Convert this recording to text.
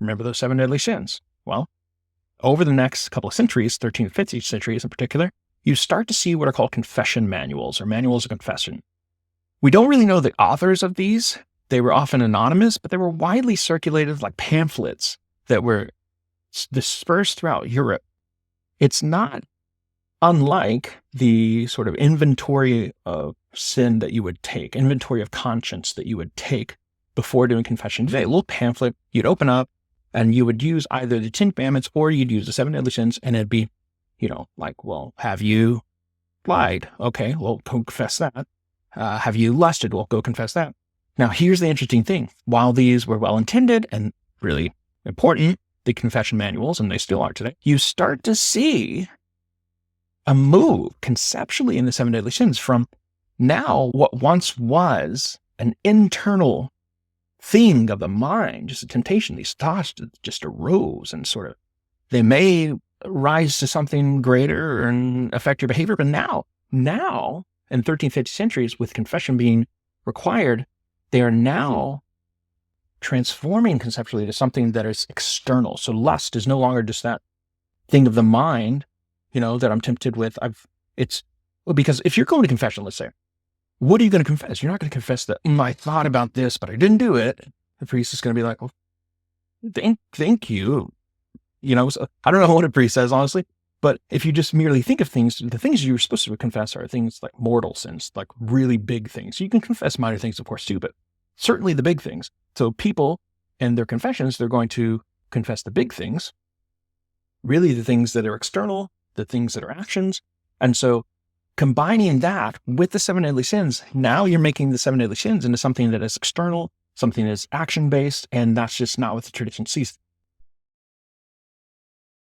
Remember those 7 deadly sins? Well, over the next couple of centuries, 13th, 15th centuries in particular, you start to see what are called confession manuals or manuals of confession. We don't really know the authors of these. They were often anonymous, but they were widely circulated like pamphlets that were dispersed throughout Europe. It's not unlike the sort of inventory of sin that you would take, inventory of conscience that you would take before doing confession today. A little pamphlet you'd open up, and you would use either the 10 commandments or you'd use the 7 deadly sins, and it'd be, like, well, have you lied? Okay, well, go confess that. Have you lusted? Well, go confess that. Now, here's the interesting thing. While these were well-intended and really important, the confession manuals, and they still are today, you start to see a move conceptually in the 7 deadly sins from now what once was an internal thing of the mind, just a temptation, these thoughts just arose and sort of, they may rise to something greater and affect your behavior. But now in 13th, 15th centuries, with confession being required, they are now transforming conceptually to something that is external. So lust is no longer just that thing of the mind, that I'm tempted with. Because if you're going to confession, let's say, what are you going to confess? You're not going to confess that I thought about this, but I didn't do it. The priest is going to be like, well, thank you. So I don't know what a priest says, honestly, but if you just merely think of things, the things you're supposed to confess are things like mortal sins, like really big things. You can confess minor things, of course, too, but certainly the big things. So people in their confessions, they're going to confess the big things, really the things that are external, the things that are actions. And so combining that with the 7 deadly sins, now you're making the 7 deadly sins into something that is external, something that is action-based, and that's just not what the tradition sees.